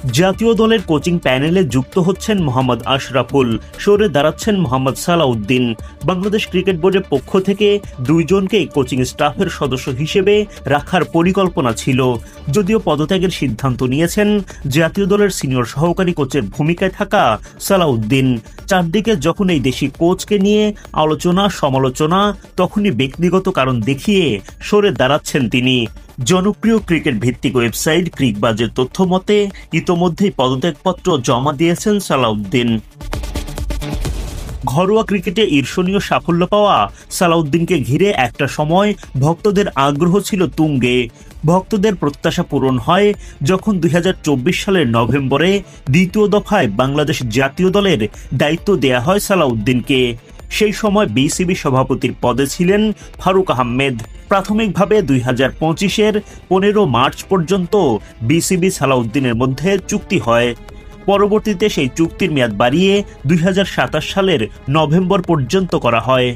জাতীয় দলের কোচিং প্যানেলে যুক্ত হচ্ছেন মোহাম্মদ আশরাফুল, সরে দাঁড়াচ্ছেন মোহাম্মদ সালাউদ্দিন। বাংলাদেশ ক্রিকেট বোর্ডের পক্ষ থেকে দুইজনকেই কোচিং স্টাফের সদস্য হিসেবে রাখার পরিকল্পনা ছিল, যদিও পদত্যাগের সিদ্ধান্ত নিয়েছেন জাতীয় দলের সিনিয়র সহকারী কোচের ভূমিকায় থাকা সালাউদ্দিন। চারদিকে যখন এই দেশি কোচকে নিয়ে আলোচনা সমালোচনা, তখনই ব্যক্তিগত কারণ দেখিয়ে সরে দাঁড়াচ্ছেন তিনি। জনপ্রিয় ক্রিকেট ভিত্তিক ওয়েবসাইট ক্রিকবাজের তথ্য মতে ইতোমধ্যেই পদত্যাগপত্র জমা দিয়েছেন সালাউদ্দিন। ঘরোয়া ক্রিকেটে ঈর্ষণীয় সাফল্য পাওয়া সালাউদ্দিনকে ঘিরে একটা সময় ভক্তদের আগ্রহ ছিল তুঙ্গে। ভক্তদের প্রত্যাশা পূরণ হয় যখন 2024 সালের নভেম্বরে দ্বিতীয় দফায় বাংলাদেশ জাতীয় দলের দায়িত্ব দেয়া হয় সালাউদ্দিনকে। সেই সময় বিসিবি সভাপতির পদে ছিলেন ফারুক আহমেদ। প্রাথমিকভাবে 2025-এর 15 মার্চ পর্যন্ত বিসিবি সালাউদ্দিনের মধ্যে চুক্তি হয়। পরবর্তীতে সেই চুক্তির মেয়াদ বাড়িয়ে 2027 সালের নভেম্বর পর্যন্ত করা হয়।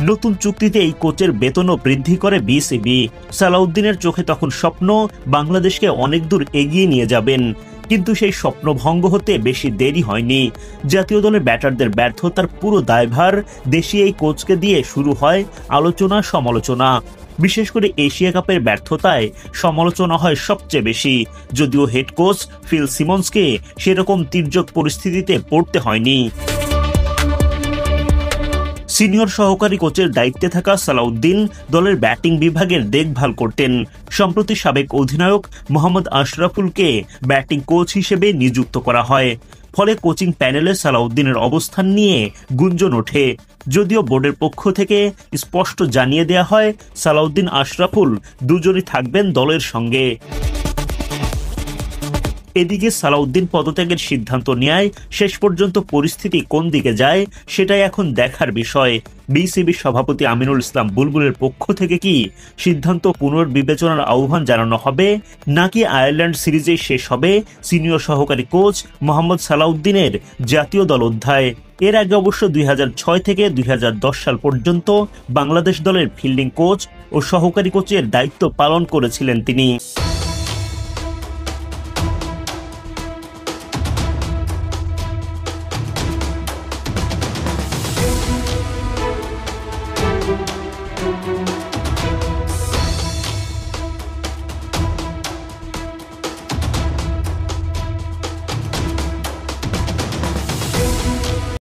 নতুন চুক্তিতে এই কোচের বেতনও বৃদ্ধি করে বিসিবি। সালাউদ্দিনের চোখে তখন স্বপ্ন বাংলাদেশকে অনেক দূর এগিয়ে নিয়ে যাবেন, কিন্তু সেই স্বপ্ন ভঙ্গ হতে বেশি দেরি হয়নি। জাতীয় দলের ব্যাটারদের ব্যর্থতার পুরো দায়ভার দেশি এই কোচকে দিয়ে শুরু হয় আলোচনা সমালোচনা। বিশেষ করে এশিয়া কাপের ব্যর্থতায় সমালোচনা হয় সবচেয়ে বেশি, যদিও হেড কোচ ফিল সিমন্সকে সেরকম তির্যক পরিস্থিতিতে পড়তে হয়নি। সিনিয়র সহকারী কোচের দায়িত্বে থাকা সালাউদ্দিন দলের ব্যাটিং বিভাগের দেখভাল করতেন। সম্প্রতি সাবেক অধিনায়ক মোহাম্মদ আশরাফুলকে ব্যাটিং কোচ হিসেবে নিযুক্ত করা হয়। ফলে কোচিং প্যানেলে সালাউদ্দিনের অবস্থান নিয়ে গুঞ্জন ওঠে, যদিও বোর্ডের পক্ষ থেকে স্পষ্ট জানিয়ে দেয়া হয় সালাউদ্দিন আশরাফুল দুজনই থাকবেন দলের সঙ্গে। এদিকে সালাউদ্দিন পদত্যাগের সিদ্ধান্ত নেয় শেষ পর্যন্ত পরিস্থিতি কোন দিকে যায় সেটাই এখন দেখার বিষয়। বিসিবি সভাপতি আমিনুল ইসলাম বুলবুলের পক্ষ থেকে কি সিদ্ধান্ত পুনর্বিবেচনার আহ্বান জানানো হবে, নাকি আয়ারল্যান্ড সিরিজেই শেষ হবে সিনিয়র সহকারী কোচ মোহাম্মদ সালাউদ্দিনের জাতীয় দল অধ্যায়। এর আগে অবশ্য 2006 থেকে 2010 সাল পর্যন্ত বাংলাদেশ দলের ফিল্ডিং কোচ ও সহকারী কোচের দায়িত্ব পালন করেছিলেন তিনি।